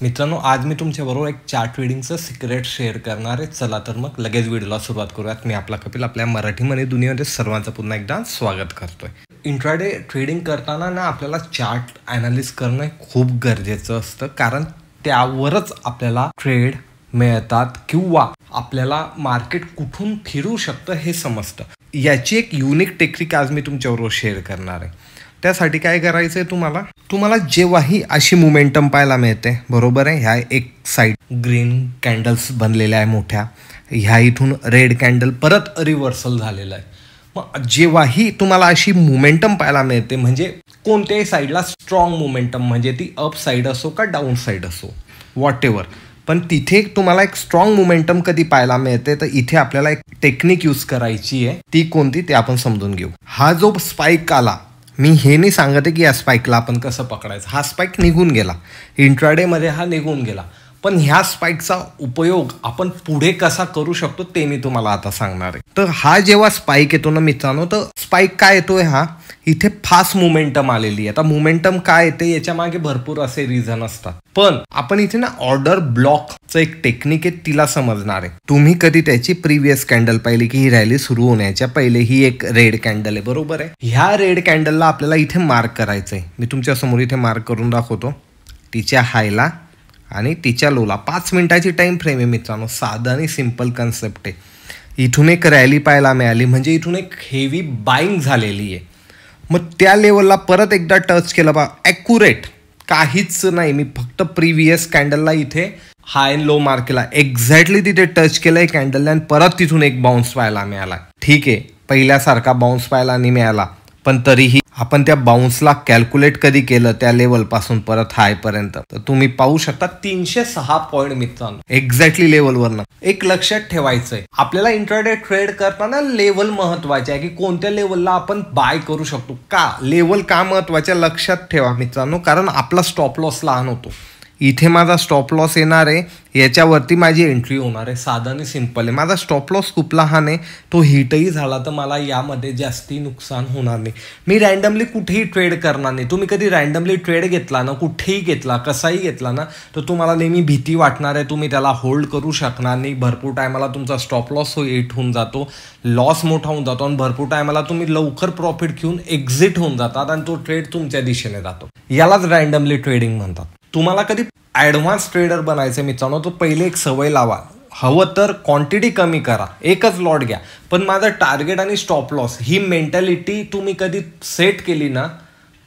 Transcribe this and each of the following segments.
मित्रांनो, आज मी तुमच्याबरोबर एक चार्ट ट्रेडिंगचं सिक्रेट शेअर करणार आहे. चला तर मग लगेच व्हिडिओला सुरुवात करूयात. मी आपला कपिल आपल्या मराठी मनी दुनियामध्ये सर्वांचं पुन्हा एकदा स्वागत करतोय. इंट्राडे ट्रेडिंग करताना ना आपल्याला चार्ट ॲनालिस करणं खूप गरजेचं असतं, कारण त्यावरच आपल्याला ट्रेड मिळतात किंवा आपल्याला मार्केट कुठून फिरू शकतं हे समजतं. याची एक युनिक टेक्निक आज मी तुमच्याबरोबर शेअर करणार आहे. त्यासाठी काय करायचं आहे, तुम्हाला जेव्हाही अशी मोमेंटम पाहायला मिळते, बरोबर आहे, ह्या एक साईड ग्रीन कॅन्डल्स बनलेल्या आहे मोठ्या, ह्या इथून रेड कॅन्डल परत रिव्हर्सल झालेलं आहे. मग जेव्हाही तुम्हाला अशी मोमेंटम पाहायला मिळते, म्हणजे कोणत्याही साईडला स्ट्रॉंग मोमेंटम, म्हणजे ती अप साईड असो का डाऊन साईड असो, वॉट एव्हर, पण तिथे तुम्हाला एक स्ट्रॉंग मोमेंटम कधी पाहायला मिळते, तर इथे आपल्याला एक टेक्निक यूज करायची आहे. ती कोणती ते आपण समजून घेऊ. हा जो स्पाइक आला, मी हे नाही सांगत आहे की या स्पाइकला आपण कसं पकडायचं. हा स्पाइक निघून गेला, इंट्राडेमध्ये हा निघून गेला, पण ह्या स्पाइकचा उपयोग आपण पुढे कसा करू शकतो ते मी तुम्हाला आता सांगणार आहे. तर हा जेव्हा स्पाइक येतो ना मित्रांनो, तर स्पाइक काय येतोय, हा इथे फास्ट मोमेंटम आलेली आहे. आता मोमेंटम काय येते याच्या मागे भरपूर असे रिझन असतात, पण आपण इथे ना ऑर्डर ब्लॉकचं एक टेक्निक आहे, तिला समजणार आहे. तुम्ही कधी त्याची प्रिव्हियस कॅन्डल पाहिली की ही रॅली सुरू होण्याच्या पहिले ही एक रेड कॅन्डल आहे, बरोबर आहे. ह्या रेड कॅन्डलला आपल्याला इथे मार्क करायचं आहे. मी तुमच्या समोर इथे मार्क करून दाखवतो. तिच्या हायला आणि तिच्या लोला 5 मिनिटाची टाइम फ्रेम आहे मित्रांनो. साधं आणि सिंपल कन्सेप्ट आहे. इथून एक रॅली पाहायला मिळाली, म्हणजे इथून एक हेवी बाईंग झालेली आहे. मग त्या लेवलला परत एकदा टच केलं बा, ॲक्युरेट काहीच नाही, मी फक्त प्रिव्हियस कॅन्डलला इथे हाय अँड लो मार्क केला, एक्झॅक्टली तिथे टच केलंय कॅन्डलला, आणि परत तिथून एक बाउन्स पाहायला मिळाला. ठीक आहे, पहिल्यासारखा बाउन्स पाहायला नाही मिळाला, पण तरीही आपण त्या बाउन्सला कॅल्क्युलेट कधी केलं त्या लेवलपासून परत हायपर्यंत, तर तुम्ही पाहू शकता 306 पॉईंट मित्रांनो, एक्झॅक्टली लेवलवरनं. एक लक्षात ठेवायचंय, आपल्याला इंट्राडे ट्रेड करताना लेवल महत्वाचे आहे की कोणत्या लेवलला आपण बाय करू शकतो. का लेवल का महत्वाच्या लक्षात ठेवा मित्रांनो, कारण आपला स्टॉप लॉस लहान होतो. इथे माझा स्टॉप लॉस येणार आहे, याच्यावरती माझी एंट्री होणार आहे. साधं आणि सिंपल आहे. माझा स्टॉप लॉस खूप लहान आहे, तो हिटही झाला तर मला यामध्ये जास्ती नुकसान होणार नाही. मी रँडमली कुठेही ट्रेड करणार नाही. तुम्ही कधी रँडमली ट्रेड घेतला ना, कुठेही घेतला, कसाही घेतला ना, तर तुम्हाला नेहमी भीती वाटणार आहे, तुम्ही त्याला होल्ड करू शकणार नाही. भरपूर टायमाला तुमचा स्टॉप लॉस हिट होऊन जातो, लॉस मोठा होऊन जातो, आणि भरपूर टायमाला तुम्ही लवकर प्रॉफिट घेऊन एक्झिट होऊन जातात आणि तो ट्रेड तुमच्या दिशेने जातो. यालाच रँडमली ट्रेडिंग म्हणतात. तुम्हाला कधी ॲडव्हान्स ट्रेडर बनायचं मित्रांनो, तो पहिले एक सवय लावा. हवं तर क्वांटिटी कमी करा, एकच लॉट घ्या, पण माझं टार्गेट आणि स्टॉप लॉस ही मेंटॅलिटी तुम्ही कधी सेट केली ना,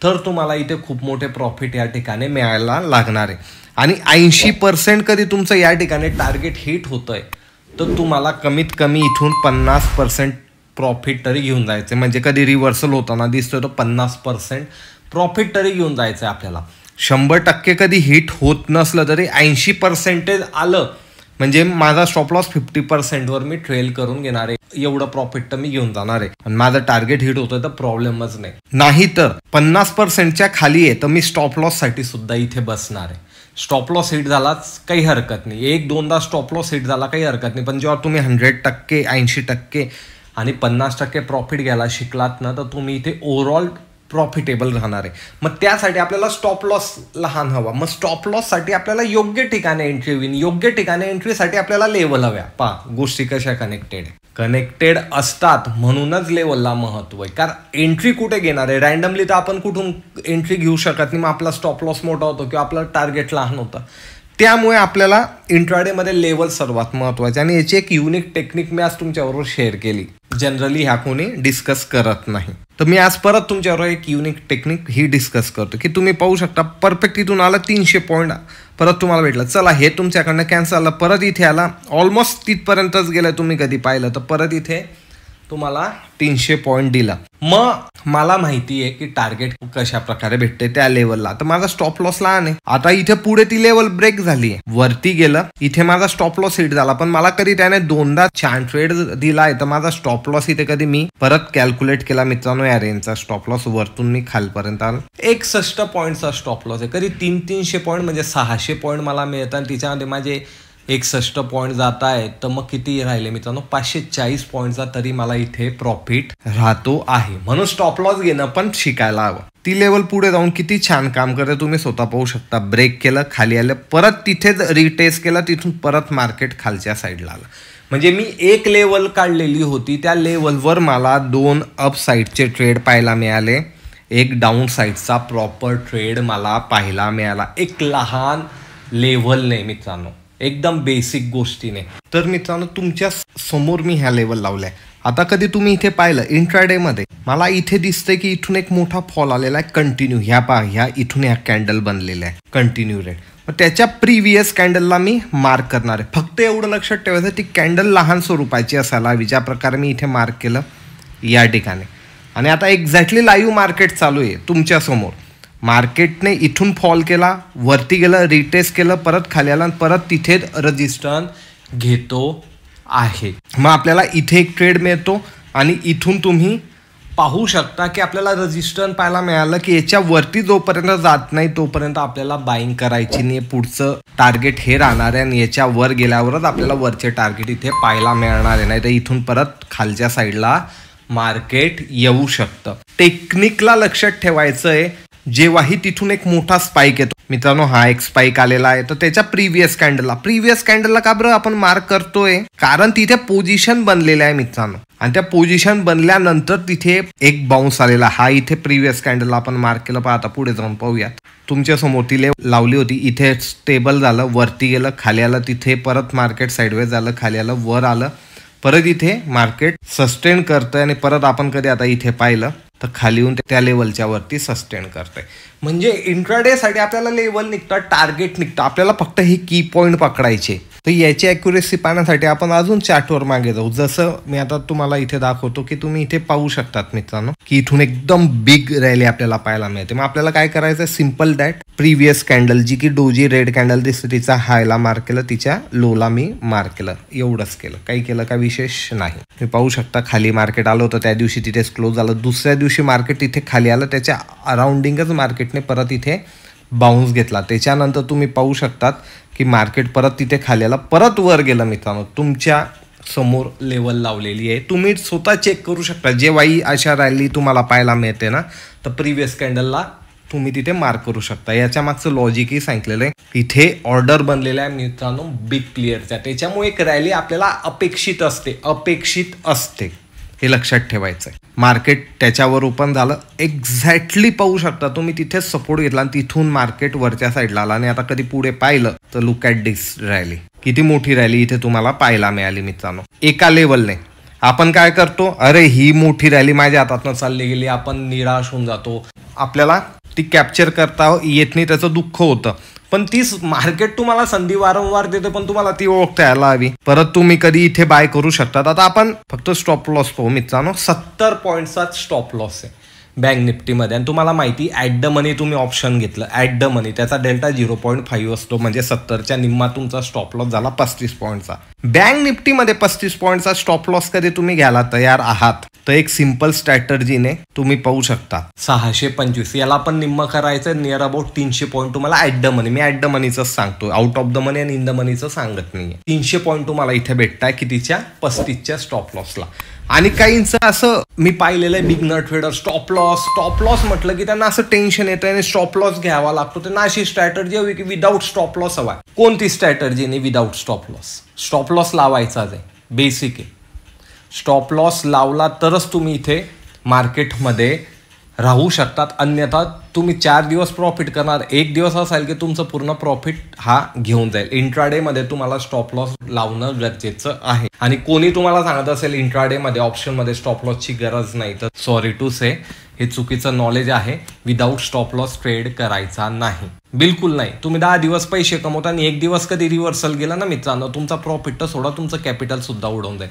तर तुम्हाला इथे खूप मोठे प्रॉफिट या ठिकाणी मिळायला लागणार आहे. आणि 80% कधी तुमचं या ठिकाणी टार्गेट हिट होतंय, तर तुम्हाला कमीत कमी इथून 50% प्रॉफिट तरी घेऊन जायचं. म्हणजे कधी रिव्हर्सल होताना दिसतोय तर 50% प्रॉफिट तरी घेऊन जायचं आहे आपल्याला. 100% कधी हिट होत नसलं तरी 80% आलं, म्हणजे माझा स्टॉप लॉस 50% मी ट्रेल करून घेणार आहे. एवढं प्रॉफिट तर मी घेऊन जाणार आहे, आणि माझं टार्गेट हिट होतोय तर प्रॉब्लेमच नाही. नाही तर 50%च्या खाली आहे तर मी स्टॉप लॉस साठी सुद्धा इथे बसणार आहे. स्टॉप लॉस हिट झालाच काही हरकत नाही, 1-2दा स्टॉप लॉस हिट झाला काही हरकत नाही, पण जेव्हा तुम्ही 100%, 80% आणि 50% प्रॉफिट घ्यायला शिकलात ना, तर तुम्ही इथे ओव्हरऑल प्रॉफिटेबल राहणार आहे. मग त्यासाठी आपल्याला स्टॉप लॉस लहान हवा. मग स्टॉप लॉससाठी आपल्याला योग्य ठिकाणी एंट्री होईल. योग्य ठिकाणी एंट्रीसाठी आपल्याला लेवल हव्या. गोष्टी कशा कनेक्टेड असतात, म्हणूनच लेवलला महत्व आहे. कारण एंट्री कुठे घेणार आहे, रँडमली तर आपण कुठून एंट्री घेऊ शकत नाही. मग आपला स्टॉप लॉस मोठा होतो किंवा आपलं टार्गेट लहान होतं. त्यामुळे आपल्याला इंट्राडेमध्ये लेवल सर्वात महत्त्वाचे, आणि याची एक युनिक टेक्निक मी आज तुमच्याबरोबर शेअर केली. जनरली ह्या कोणी डिस्कस करत नाही, तर मी आज परत तुमच्याबरोबर एक युनिक टेक्निक ही डिस्कस करतो की तुम्ही पाहू शकता परफेक्ट इथून आला 300 पॉईंट परत तुम्हाला भेटलं. चला, हे तुमच्याकडनं कॅन्सल आलं, परत इथे आला, ऑलमोस्ट तिथपर्यंतच गेलं. तुम्ही कधी पाहिलं तर परत इथे तुम्हाला 300 पॉईंट दिला. मग मला माहिती आहे की टार्गेट कशा प्रकारे भेटते त्या लेवलला, तर माझा स्टॉप लॉस लहान आहे. आता इथे पुढे ती लेवल ब्रेक झाली आहे, वरती गेलं, इथे माझा स्टॉप लॉस हिट झाला, पण मला कधी त्याने 2दा छान ट्रेड दिला आहे, तर माझा स्टॉप लॉस इथे कधी मी परत कॅल्क्युलेट केला मित्रांनो, या रेंजचा स्टॉप लॉस वरतून मी खालपर्यंत आलो. 61 पॉईंटचा स्टॉप लॉस आहे. कधी 300 पॉईंट म्हणजे 600 पॉईंट मला मिळतात, आणि तिच्यामध्ये माझे 61 पॉईंट जात आहे, तर मग किती राहिले मित्रांनो, 540 पॉईंटचा तरी मला इथे प्रॉफिट राहतो आहे. म्हणून स्टॉप लॉस घेणं पण शिकायला हवं. ती लेवल पुढे जाऊन किती छान काम करते तुम्ही स्वतः पाहू शकता. ब्रेक केलं, खाली आलं, परत तिथेच रिटेस्ट केलं, तिथून परत मार्केट खालच्या साईडला आलं. म्हणजे मी एक लेवल काढलेली होती, त्या लेवलवर मला 2 अप साईडचे ट्रेड पाहायला मिळाले, एक डाऊन साईडचा प्रॉपर ट्रेड मला पाहायला मिळाला. एक लहान लेवलने मित्रांनो, एकदम बेसिक गोष्टीने. तर मित्रांनो तुमच्या समोर मी ह्या लेवल लावल्या. आता कधी तुम्ही इथे पाहिलं इंट्राडेमध्ये मला इथे दिसतंय की इथून एक मोठा फॉल आलेला आहे कंटिन्यू. ह्या इथून ह्या कॅन्डल बनलेल्या आहे कंटिन्यू रेड. मग त्याच्या प्रिव्हियस कॅन्डलला मी मार्क करणार आहे. फक्त एवढं लक्षात ठेवायचं ती कॅन्डल लहान स्वरूपाची असायला हवी, ज्या प्रकारे मी इथे मार्क केलं या ठिकाणी. आणि आता एक्झॅक्टली लाईव्ह मार्केट चालू आहे तुमच्यासमोर. मार्केटने इथून फॉल केला, वरती गेलं, रिटेस्ट केलं, परत खाली आला, परत तिथेच रजिस्टन्स घेतो आहे. मग आपल्याला इथे एक ट्रेड मिळतो आणि इथून तुम्ही पाहू शकता की आपल्याला रजिस्टन्स पाहायला मिळालं की याच्यावरती जोपर्यंत जात नाही तोपर्यंत आपल्याला बाईंग करायची नाही. पुढचं टार्गेट हे राहणार आहे आणि याच्या वर गेल्यावरच आपल्याला वरचे टार्गेट इथे पाहायला मिळणार आहे. नाही तर इथून परत खालच्या साईडला मार्केट येऊ शकतं. टेक्निकला लक्षात ठेवायचं आहे. जेव्हाही तिथून एक मोठा स्पाइक येतो मित्रांनो, हा एक स्पाइक आलेला आहे, तर त्याच्या प्रिव्हियस कॅन्डलला का बरं आपण मार्क करतोय, कारण तिथे पोझिशन बनलेल्या आहे मित्रांनो. आणि त्या पोझिशन बनल्यानंतर तिथे एक बाउन्स आलेला. हा इथे प्रिव्हियस कॅन्डलला आपण मार्क केलं. पण आता पुढे जाऊन पाहूयात. तुमच्या समोर ती लावली होती, इथे स्टेबल झालं, वरती गेलं, खाली आलं, तिथे परत मार्केट साईडवेज झालं, खाली आलं, वर आलं, परत इथे मार्केट सस्टेन करतंय आणि परत आपण कधी आता इथे पाहिलं तर खाली येऊन त्या लेवलच्या वरती सस्टेन करतंय. म्हणजे इंट्राडेसाठी आपल्याला लेवल निघतात, टार्गेट निघतं. आपल्याला फक्त हे की पॉईंट पकडायचे. तर याची ॲक्युरेसी पाहण्यासाठी आपण अजून चार्टवर मागे जाऊ. जसं मी आता तुम्हाला इथे दाखवतो की तुम्ही इथे पाहू शकतात मित्रांनो की इथून एकदम बिग रॅली आपल्याला पाहायला मिळते. मग आपल्याला काय करायचं, सिम्पल दॅट प्रिव्हियस कॅन्डल जी की डोजी रेड कॅन्डल दिसते तिचा हायला मार्क केलं, तिच्या लोला मी मार्क केलं, एवढंच केलं. काही केलं का विशेष नाही. तुम्ही पाहू शकता खाली मार्केट आलं होतं, त्या दिवशी तिथेच क्लोज झालं. दुसऱ्या दिवशी मार्केट इथे खाली आलं, त्याच्या अराउंडिंगच मार्केटने परत इथे बाउन्स घेतला. त्याच्यानंतर तुम्ही पाहू शकतात की मार्केट परत तिथे खाली आला, परत वर गेलं. मित्रांनो तुमच्या समोर लेवल लावलेली आहे, तुम्ही स्वतः चेक करू शकता. जेव्हाही अशा रॅली तुम्हाला पाहायला मिळते ना, तर प्रिव्हियस कॅन्डलला तुम्ही तिथे मार्क करू शकता. याच्या मागचं लॉजिकही सांगितलेलं आहे. इथे ऑर्डर बनलेला आहे मित्रांनो बिग क्लिअरच्या, त्याच्यामुळे एक रॅली आपल्याला अपेक्षित असते. हे लक्षात ठेवायचं आहे. मार्केट त्याच्यावर ओपन झालं, एक्झॅक्टली पाहू शकता तुम्ही तिथेच सपोर्ट घेतला आणि तिथून मार्केट वरच्या साईडला आला. आणि आता कधी पुढे पाहिलं तर लुक ॲट दिस रॅली, किती मोठी रॅली इथे तुम्हाला पाहायला मिळाली मित्रांनो एका लेवलने. आपण काय करतो, अरे ही मोठी रॅली माझ्या हातातनं चालली गेली, आपण निराश होऊन जातो. आपल्याला ती कॅप्चर करता येत नाही, त्याचं दुःख होतं. पण तीच मार्केट तुम्हाला संधी वारंवार देते, पण तुम्हाला ती ओळखता यायला हवी. परत तुम्ही कधी इथे बाय करू शकतात. आता आपण फक्त स्टॉप लॉस पाहू मित्रांनो. 70 पॉईंटचा स्टॉप लॉस आहे बँक निफ्टीमध्ये. आणि तुम्हाला माहिती ॲट द मनी तुम्ही ऑप्शन घेतलं, ॲट द मनी त्याचा डेल्टा 0.5 असतो. म्हणजे 70च्या निम्मा तुमचा स्टॉप लॉस झाला 35 पॉईंटचा. बँक निफ्टीमध्ये 35 पॉईंटचा स्टॉप लॉस कधी तुम्ही घ्यायला तयार आहात तर एक सिंपल स्ट्रॅटर्जीने तुम्ही पाहू शकता 625 याला पण निम्म करायचं, नियर अबाउट 300 पॉईंट तुम्हाला ॲट द मनी. मी ॲट द मनीचं सांगतो, आउट ऑफ द मनी आणि इन द मनीचं सांगत नाहीये. 300 पॉईंट तुम्हाला इथे भेटताय कितीच्या, 35च्या स्टॉप लॉसला. आणि काहींचं असं मी पाहिलेलं आहे, बिगनर ट्रेडर स्टॉप लॉस म्हटलं की त्यांना असं टेन्शन येतं आणि स्टॉप लॉस घ्यावा लागतो. त्यांना अशी स्ट्रॅटर्जी हवी की विदाऊट स्टॉप लॉस हवा. कोणती स्ट्रॅटर्जी नाही without stop loss. Stop loss लावायचाच आहे, बेसिक आहे. स्टॉप लॉस लावला तरच तुम्ही इथे मार्केटमध्ये राहू शकतात. अन्यथा तुम्ही 4 दिवस प्रॉफिट करणार, 1 दिवस असेल की तुमचं पूर्ण प्रॉफिट हा घेऊन जाईल. इंट्राडेमध्ये तुम्हाला स्टॉप लॉस लावणं गरजेचं आहे. आणि कोणी तुम्हाला सांगत असेल इंट्राडेमध्ये ऑप्शनमध्ये स्टॉप लॉसची गरज नाही, तर सॉरी टू से हे चुकीचं नॉलेज आहे. विदाऊट स्टॉप लॉस ट्रेड करायचा नाही, बिलकुल नाही. तुम्ही 10 दिवस पैसे कमवता आणि 1 दिवस कधी रिव्हर्सल गेला ना मित्रांनो, तुमचा प्रॉफिट तर सोडा, तुमचं कॅपिटल सुद्धा उडवून जाईल.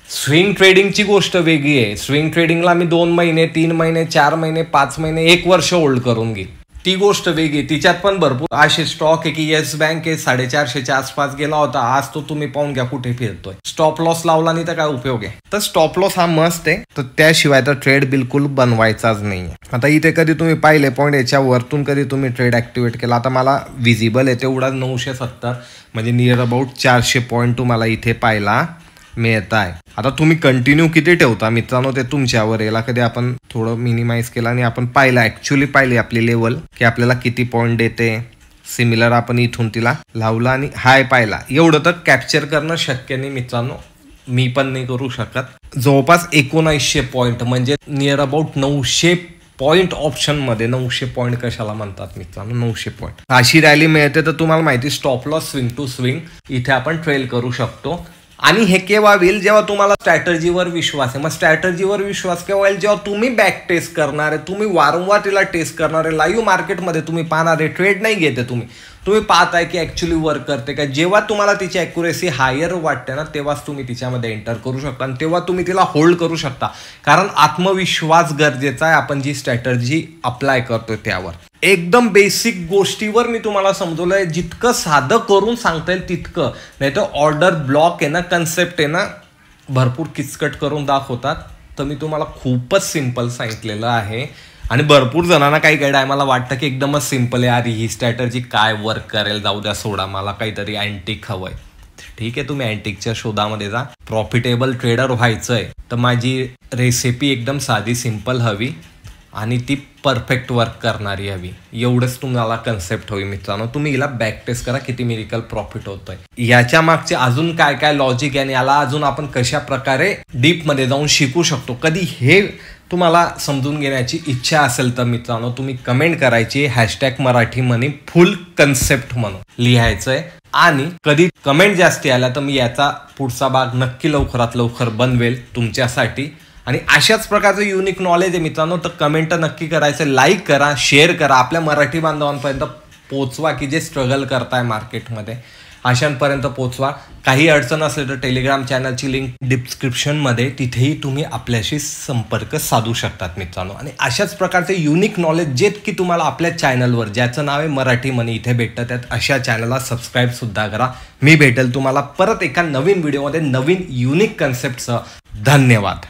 स्विंग ट्रेडिंगची गोष्ट वेगळी आहे. स्विंग ट्रेडिंगला मी 2 महिने 3 महिने 4 महिने 5 महिने 1 वर्ष होल्ड करून घेईल, ती गोष्ट वेगळी. तिच्यात पण भरपूर असे स्टॉक आहे की येस बँक आहे 450च्या आसपास गेला होता, आज तो तुम्ही पाहून घ्या कुठे फिरतोय. स्टॉप लॉस लावला नाही तर काय उपयोग आहे. तर स्टॉप लॉस हा मस्ट आहे, तर त्याशिवाय तर ट्रेड बिलकुल बनवायचाच नाही. आता इथे कधी तुम्ही पाहिले पॉईंट, याच्या वरतून कधी तुम्ही ट्रेड ऍक्टिव्हेट केला. आता मला विजिबल आहे तेवढा 970 म्हणजे नियर अबाउट 400 पॉईंट तुम्हाला इथे पाहायला मिळत आहे. आता तुम्ही कंटिन्यू किती ठेवता मित्रांनो ते तुमच्यावर. याला कधी आपण थोडं मिनिमाइज केलं आणि आपण ॲक्च्युली पाहिली आपली लेवल की आपल्याला किती पॉईंट देते. सिमिलर आपण इथून तिला लावला आणि हाय पाहिला. एवढं तर कॅप्चर करणं शक्य नाही मित्रांनो, मी पण नाही करू शकत. जवळपास 1900 पॉईंट म्हणजे नियर अबाउट 900 पॉईंट ऑप्शनमध्ये. 900 पॉईंट कशाला म्हणतात मित्रांनो, 900 पॉईंट अशी रॅली मिळते. तर तुम्हाला माहिती stop loss swing to swing इथे आपण ट्रेल करू शकतो. आणि हे केव्हा होईल जेव्हा तुम्हाला स्ट्रॅटर्जीवर विश्वास आहे. मग स्ट्रॅटर्जीवर विश्वास केव्हा होईल जेव्हा तुम्ही बॅक टेस्ट करणार आहे, तुम्ही वारंवार तिला टेस्ट करणार आहे. लाईव्ह मार्केटमध्ये तुम्ही पाहणार आहे, ट्रेड नाही घेते तुम्ही पाहताय की ॲक्च्युली वर्क करते का. जेव्हा तुम्हाला तिची ॲक्युरेसी हायर वाटते ना तेव्हाच तुम्ही तिच्यामध्ये एंटर करू शकता आणि तेव्हा तुम्ही तिला होल्ड करू शकता. कारण आत्मविश्वास गरजेचा आहे आपण जी स्ट्रॅटर्जी अप्लाय करतोय त्यावर. एकदम बेसिक गोष्टीवर मी तुम्हाला समजवलंय. जितकं साधं करून सांगता येईल तितकं. नाही तर ऑर्डर ब्लॉक आहे ना, कन्सेप्ट आहे ना, भरपूर किचकट करून दाखवतात. तर मी तुम्हाला खूपच सिम्पल सांगितलेलं आहे. आणि भरपूर जणांना काही टायमाला वाटतं की एकदमच सिम्पल आहे, अरे ही स्ट्रॅटर्जी काय वर्क करेल, जाऊ द्या सोडा, मला काहीतरी अँटिक हवंय. ठीक आहे, तुम्ही अँटिकच्या शोधामध्ये जा. प्रॉफिटेबल ट्रेडर व्हायचंय तर माझी रेसिपी एकदम साधी सिम्पल हवी आणि ती परफेक्ट वर्क करणारी हवी. एवढंच तुम्हाला कन्सेप्ट होईल मित्रांनो. तुम्ही हिला बॅक टेस्ट करा किती मिरिकल प्रॉफिट होतोय. याच्या मागचे अजून काय काय लॉजिक आहे आणि याला अजून आपण कशा प्रकारे डीपमध्ये जाऊन शिकू शकतो, कधी हे तुम्हाला समजून घेण्याची इच्छा असेल तर मित्रांनो तुम्ही कमेंट करायची. #मराठी मनी फुल कन्सेप्ट म्हणून लिहायचंय. आणि कधी कमेंट जास्ती आल्या तर मी याचा पुढचा भाग नक्की लवकरात लवकर बनवेल तुमच्यासाठी. आणि अशाच प्रकारचं युनिक नॉलेज आहे मित्रांनो, तर कमेंट नक्की करायचं, लाईक करा, शेअर करा, आपल्या मराठी बांधवांपर्यंत पोचवा की जे स्ट्रगल करताय मार्केटमध्ये अशांपर्यंत पोचवा. काही अडचण असेल तर टेलिग्राम चॅनलची लिंक डिस्क्रिप्शनमध्ये, तिथेही तुम्ही आपल्याशी संपर्क साधू शकतात मित्रांनो. आणि अशाच प्रकारचे युनिक नॉलेज जे की तुम्हाला आपल्या चॅनलवर, ज्याचं नाव आहे मराठी मनी, इथे भेटतं. त्यात अशा चॅनलला सबस्क्राईब सुद्धा करा. मी भेटेल तुम्हाला परत एका नवीन व्हिडिओमध्ये नवीन युनिक कन्सेप्टसह. धन्यवाद.